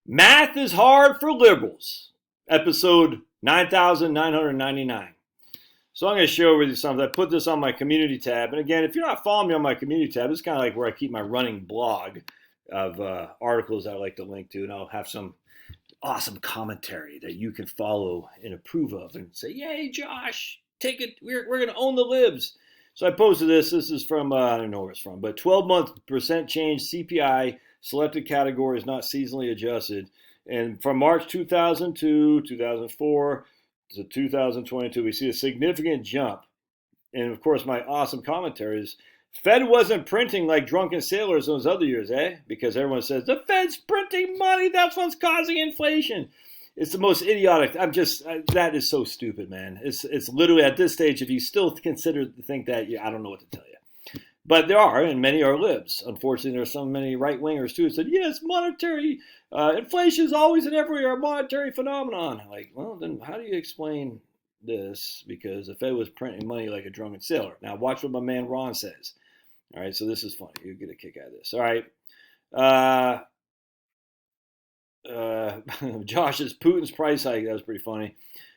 Math is hard for liberals, episode 9,999. So I'm going to share with you something. I put this on my community tab. And again, if you're not following me on my community tab, it's kind of like where I keep my running blog of articles that I like to link to. And I'll have some awesome commentary that you can follow and approve of and say, yay, Josh, take it. We're going to own the libs. So I posted this. This is from, I don't know where it's from, but 12-month percent change CPI, selected categories not seasonally adjusted. And from March 2002, 2004 to 2022, we see a significant jump. And of course, my awesome commentary is, Fed wasn't printing like drunken sailors those other years, eh? Because everyone says, the Fed's printing money, that's what's causing inflation. It's the most idiotic. That is so stupid, man. It's literally at this stage, if you still think that, I don't know what to tell you. But there are, and many are libs. Unfortunately, there are so many right-wingers too who said, yes, monetary inflation is always and everywhere a monetary phenomenon. Like, well, then how do you explain this? Because the Fed was printing money like a drunken sailor. Now, watch what my man Ron says. All right, so this is funny. You'll get a kick out of this. All right. Josh's Putin's price hike. That was pretty funny.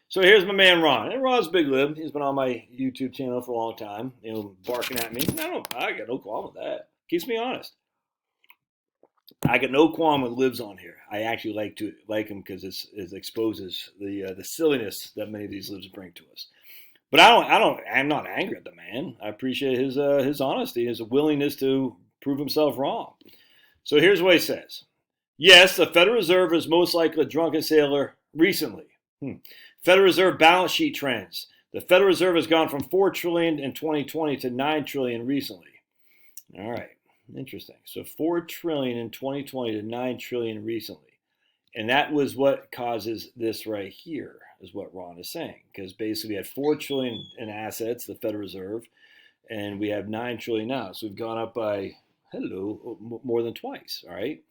So here's my man Ron. And Ron's a big lib. He's been on my YouTube channel for a long time, barking at me. I got no qualm with that. Keeps me honest. I got no qualm with libs on here. I actually like him because it exposes the silliness that many of these libs bring to us. But I'm not angry at the man. I appreciate his honesty, his willingness to prove himself wrong. So here's what he says. Yes, the Federal Reserve is most likely a drunken sailor recently. Federal Reserve balance sheet trends. The Federal Reserve has gone from $4 trillion in 2020 to $9 trillion recently. All right, interesting. So $4 trillion in 2020 to $9 trillion recently. And that was what causes this right here, is what Ron is saying. Because basically we had $4 trillion in assets, the Federal Reserve, and we have $9 trillion now. So we've gone up by, more than twice, all right?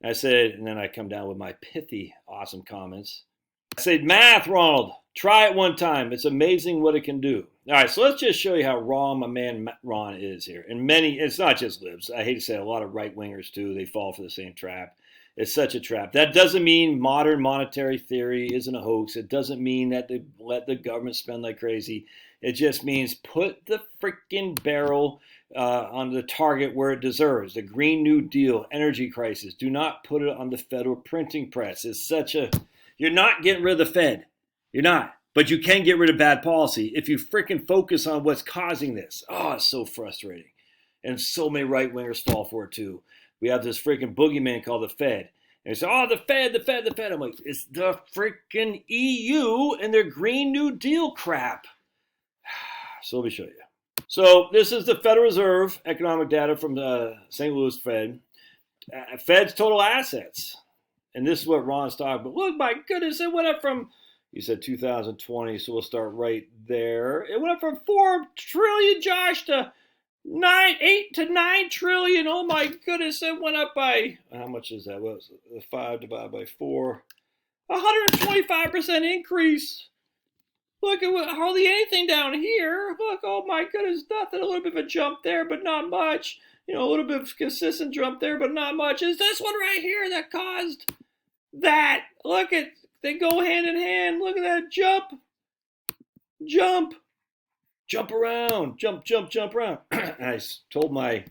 I said, and then I come down with my pithy, awesome comments. I said, math, Ronald. Try it one time. It's amazing what it can do. All right, so let's just show you how wrong my man Ron is here. And it's not just libs. I hate to say it, a lot of right-wingers, too. They fall for the same trap. It's such a trap. That doesn't mean modern monetary theory isn't a hoax. It doesn't mean that they let the government spend like crazy. It just means put the freaking barrel on the target where it deserves. The Green New Deal, energy crisis. Do not put it on the federal printing press. You're not getting rid of the Fed. You're not. But you can get rid of bad policy if you freaking focus on what's causing this. Oh, it's so frustrating. And so many right-wingers fall for it too. We have this freaking boogeyman called the Fed. And they say, oh, the Fed. I'm like, it's the freaking EU and their Green New Deal crap. So let me show you. So this is the Federal Reserve economic data from the St. Louis Fed. Fed's total assets. And this is what Ron's talking about. Look, my goodness, it went up from, you said 2020, so we'll start right there. It went up from 4 trillion, Josh, to 8 to 9 trillion. Oh my goodness, it went up by, how much is that? What was it? 5 divided by 4. 125% increase. Look, at hardly anything down here. Look, oh my goodness, nothing. A little bit of a jump there, but not much. A little bit of consistent jump there, but not much. Is this one right here that caused that? Look at, they go hand in hand. Look at that jump. Jump around. Jump around. I told my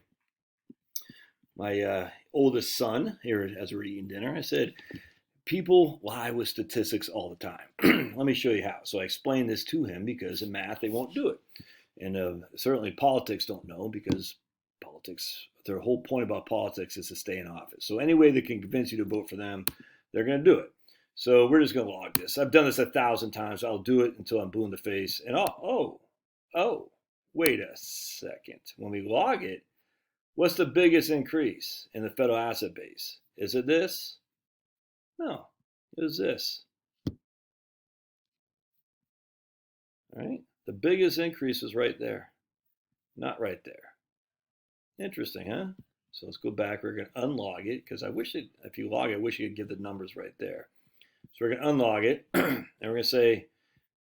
oldest son here as we were eating dinner, I said, people lie with statistics all the time. Let me show you how. So I explained this to him because in math, they won't do it. And certainly politics don't know because their whole point about politics is to stay in office. So any way they can convince you to vote for them, they're going to do it. So we're just going to log this. I've done this 1,000 times. I'll do it until I'm blue in the face. And wait a second. When we log it, what's the biggest increase in the federal asset base? Is it this? No, it was this. All right? The biggest increase is right there, not right there. Interesting, huh? So let's go back. We're going to unlog it because if you log it, I wish you could give the numbers right there. So we're going to unlog it and we're going to say,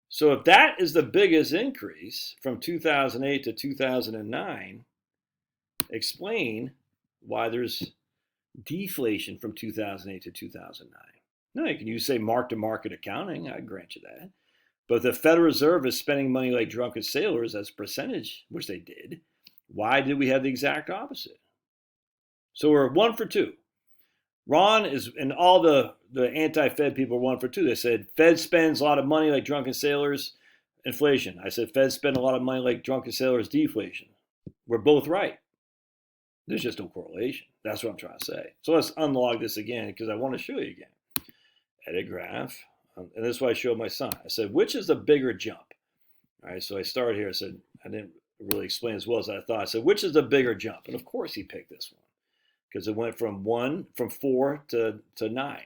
so if that is the biggest increase from 2008 to 2009, explain why there's deflation from 2008 to 2009. No, you can use, say, mark-to-market accounting. I grant you that. But the Federal Reserve is spending money like drunken sailors as a percentage, which they did. Why did we have the exact opposite? So we're 1 for 2. Ron is, and all the anti-Fed people are 1 for 2. They said Fed spends a lot of money like drunken sailors, inflation. I said Fed spend a lot of money like drunken sailors, deflation. We're both right. There's just no correlation. That's what I'm trying to say. So let's unlog this again because I want to show you again. Edit graph. And this is what I showed my son. I said, which is the bigger jump? All right, so I started here. I said, I didn't really explain as well as I thought. I said, which is the bigger jump? And of course he picked this one because it went from 4 to 9.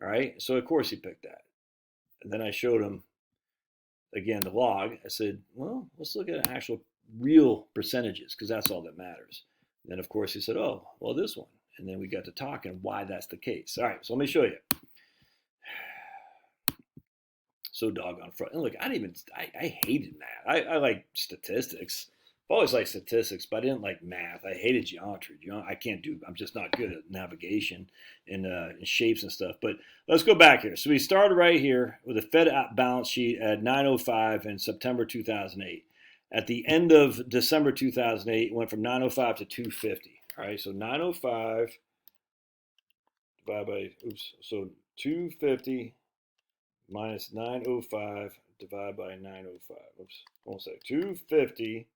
All right, so of course he picked that. And then I showed him, again, the log. I said, well, let's look at actual real percentages because that's all that matters. And then, of course, he said, oh, well, this one. And then we got to talking why that's the case. All right, so let me show you. So doggone front. And look, I hated math. I like statistics. I've always liked statistics, but I didn't like math. I hated geometry. I'm just not good at navigation and shapes and stuff. But let's go back here. So we started right here with a Fed balance sheet at 905 in September 2008. At the end of December 2008, it went from 905 to 250. All right, so 905 divided by, so 250 minus 905 divided by 905. Oops, one sec. 250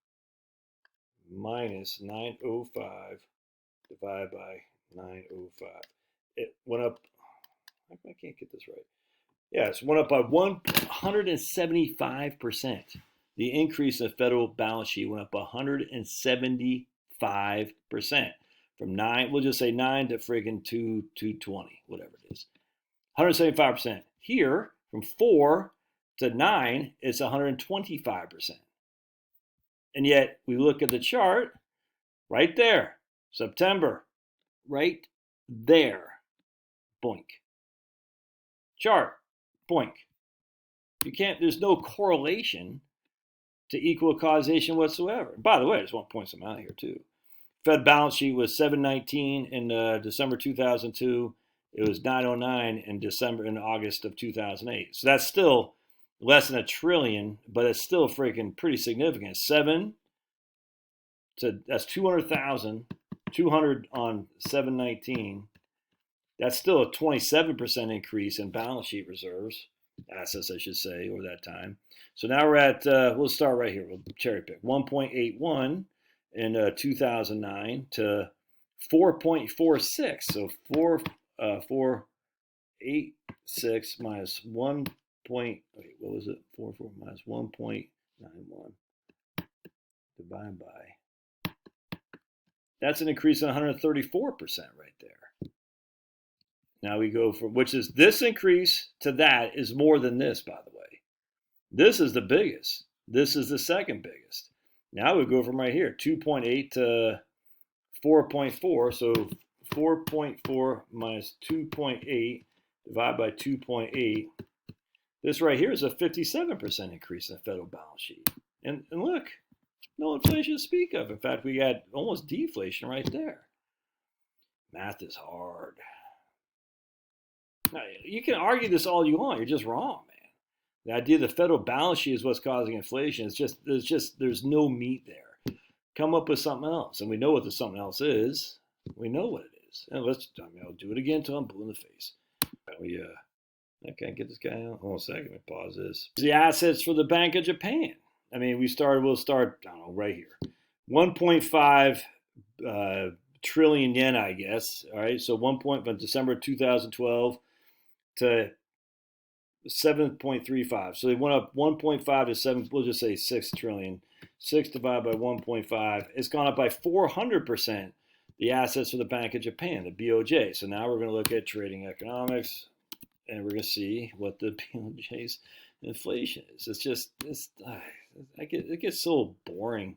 minus 905 divided by 905. It went up, I can't get this right. Yeah, it went up by 175%. The increase in the federal balance sheet went up 175%. From 9, we'll just say 9 to friggin' 220, whatever it is. 175%. Here, from 4 to 9, it's 125%. And yet, we look at the chart, right there, September, right there, boink. Chart, boink. You can't, there's no correlation to equal causation whatsoever. By the way, I just want to point some out here too. Fed balance sheet was 719 in December 2002. It was 909 in August of 2008. So that's still less than $1 trillion, but it's still freaking pretty significant. That's 200,000, 200 on 719. That's still a 27% increase in balance sheet reserves, assets, I should say, over that time. So now we're at, we'll start right here. We'll cherry pick 1.81 in 2009 to 4.46. So 486 minus 1. What was it? 44 minus 1.91 divided by. That's an increase of 134% right there. Now we go from, which is this increase to that is more than this, by the way. This is the biggest. This is the second biggest. Now we go from right here, 2.8 to 4.4. So 4.4 minus 2.8 divided by 2.8. This right here is a 57% increase in the federal balance sheet. And look, no inflation to speak of. In fact, we got almost deflation right there. Math is hard. Now, you can argue this all you want. You're just wrong, man. The idea the federal balance sheet is what's causing inflation. There's no meat there. Come up with something else. And we know what the something else is. We know what it is. And I'll do it again until I'm blue in the face. I can't get this guy out. Hold on a second. Let me pause this. The assets for the Bank of Japan. I mean, we'll start, I don't know, right here. 1.5 trillion yen, I guess. All right. So from December 2012 to 7.35. So they went up 1.5 to 7, we'll just say 6 trillion. 6 divided by 1.5. It's gone up by 400%, the assets for the Bank of Japan, the BOJ. So now we're going to look at trading economics, and we're going to see what the BOJ's inflation is. It gets so boring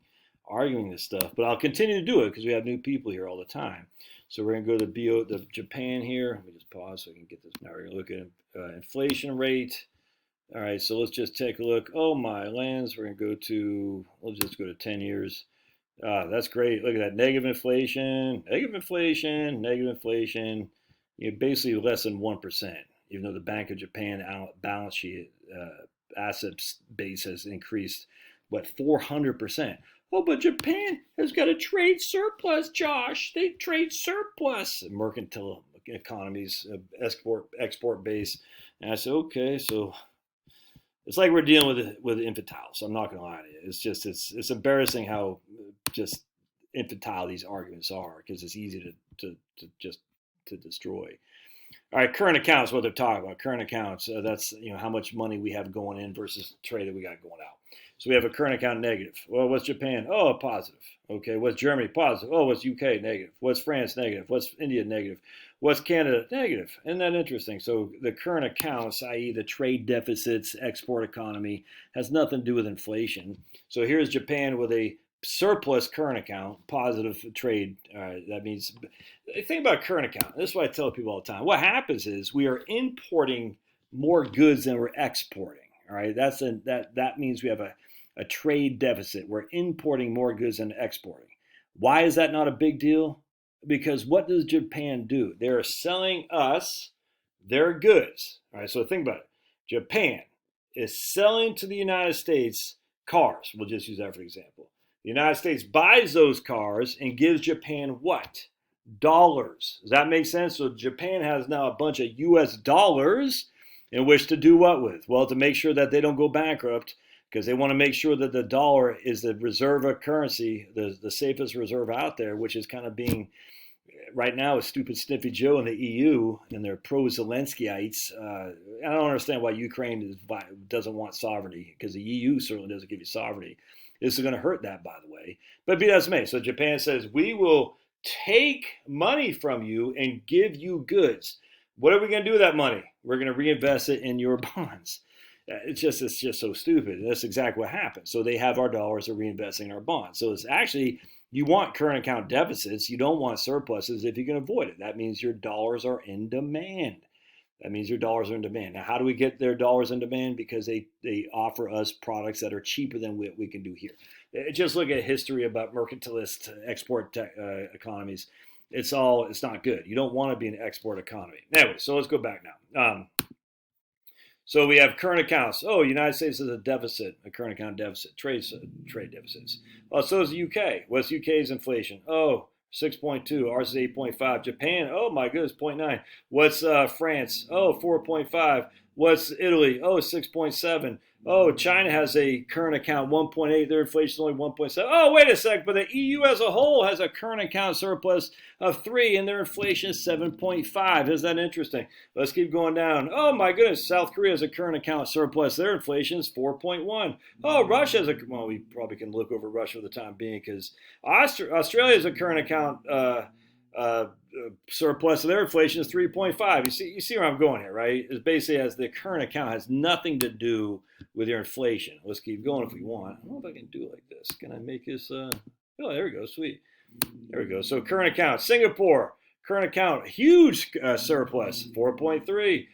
arguing this stuff, but I'll continue to do it because we have new people here all the time. So we're going to go to the Japan here. Let me just pause so I can get this. Now we're going to look at inflation rate. All right, so let's just take a look. Oh my lands, we're going to let's just go to 10 years. That's great. Look at that. Negative inflation, negative inflation, negative inflation. Basically less than 1%, even though the Bank of Japan balance sheet assets base has increased, what, 400%. Oh, but Japan has got a trade surplus, Josh. They trade surplus. Mercantile economies, export base. And I said, okay, so it's like we're dealing with infantiles. So I'm not gonna lie to you. It's embarrassing how just infantile these arguments are, because it's easy to just to destroy. All right, current accounts, what they're talking about. Current accounts, that's how much money we have going in versus trade that we got going out. So we have a current account negative. Well, what's Japan? Oh, positive. Okay, what's Germany? Positive. Oh, what's UK? Negative. What's France? Negative. What's India? Negative. What's Canada? Negative. Isn't that interesting? So the current accounts, i.e. the trade deficits, export economy, has nothing to do with inflation. So here's Japan with a surplus current account, positive trade. That means, think about current account. This is what I tell people all the time. What happens is we are importing more goods than we're exporting. All right, that means we have a trade deficit. We're importing more goods than exporting. Why is that not a big deal? Because what does Japan do? They're selling us their goods. All right, so think about it. Japan is selling to the United States cars. We'll just use that for example. The United States buys those cars and gives Japan what? Dollars. Does that make sense? So Japan has now a bunch of US dollars in which to do what with? Well, to make sure that they don't go bankrupt, because they want to make sure that the dollar is the reserve currency, the safest reserve out there, which is kind of being right now a stupid sniffy Joe in the EU and their pro-Zelenskyites. I don't understand why Ukraine doesn't want sovereignty, because the EU certainly doesn't give you sovereignty. This is going to hurt that, by the way. But be that as may. So Japan says, we will take money from you and give you goods. What are we going to do with that money? We're going to reinvest it in your bonds. It's just so stupid. And that's exactly what happens. So they have our dollars, they're reinvesting in our bonds. So it's actually, you want current account deficits. You don't want surpluses if you can avoid it. That means your dollars are in demand. Now, how do we get their dollars in demand? Because they offer us products that are cheaper than what we can do here. Just look at history about mercantilist export economies. It's not good. You don't want to be an export economy. Anyway, so let's go back now. So we have current accounts. Oh, United States has a deficit, a current account deficit, trade deficits. Oh, so is the UK. What's UK's inflation? Oh, 6.2. Ours is 8.5. Japan, oh my goodness, 0.9. What's France? Oh, 4.5. What's Italy? Oh, 6.7. Oh, China has a current account 1.8. Their inflation is only 1.7. Oh, wait a sec. But the EU as a whole has a current account surplus of 3, and their inflation is 7.5. Isn't that interesting? Let's keep going down. Oh, my goodness. South Korea has a current account surplus. Their inflation is 4.1. Oh, Russia has well, we probably can look over Russia for the time being, because Australia has a current account surplus, so their inflation is 3.5. You see where I'm going here, right? It's basically as the current account has nothing to do with your inflation. Let's keep going if we want. I don't know if I can do it like this. Can I make this? Oh, there we go. Sweet. There we go. So current account, Singapore, current account, huge surplus, 4.3.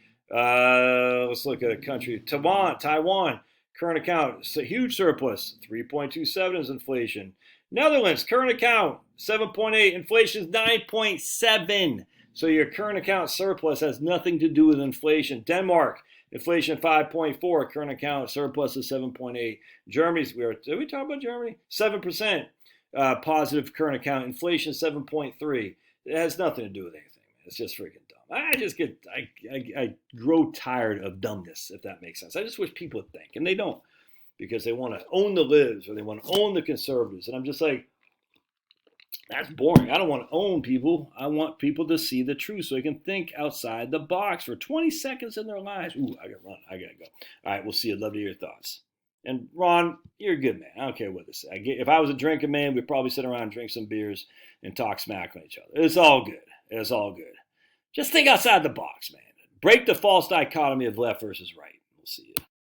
Let's look at a country, Taiwan, current account, huge surplus, 3.27 is inflation. Netherlands, current account, 7.8. Inflation is 9.7. So your current account surplus has nothing to do with inflation. Denmark, inflation 5.4. Current account surplus is 7.8. Germany's, did we talk about Germany? 7% positive current account. Inflation 7.3. It has nothing to do with anything. It's just freaking dumb. I grow tired of dumbness, if that makes sense. I just wish people would think, and they don't, because they want to own the libs or they want to own the conservatives. And I'm just like, that's boring. I don't want to own people. I want people to see the truth so they can think outside the box for 20 seconds in their lives. Ooh, I got to run. I got to go. All right, we'll see. I'd love to hear your thoughts. And Ron, you're a good man. I don't care what this is. If I was a drinking man, we'd probably sit around and drink some beers and talk smack on each other. It's all good. It's all good. Just think outside the box, man. Break the false dichotomy of left versus right. We'll see you.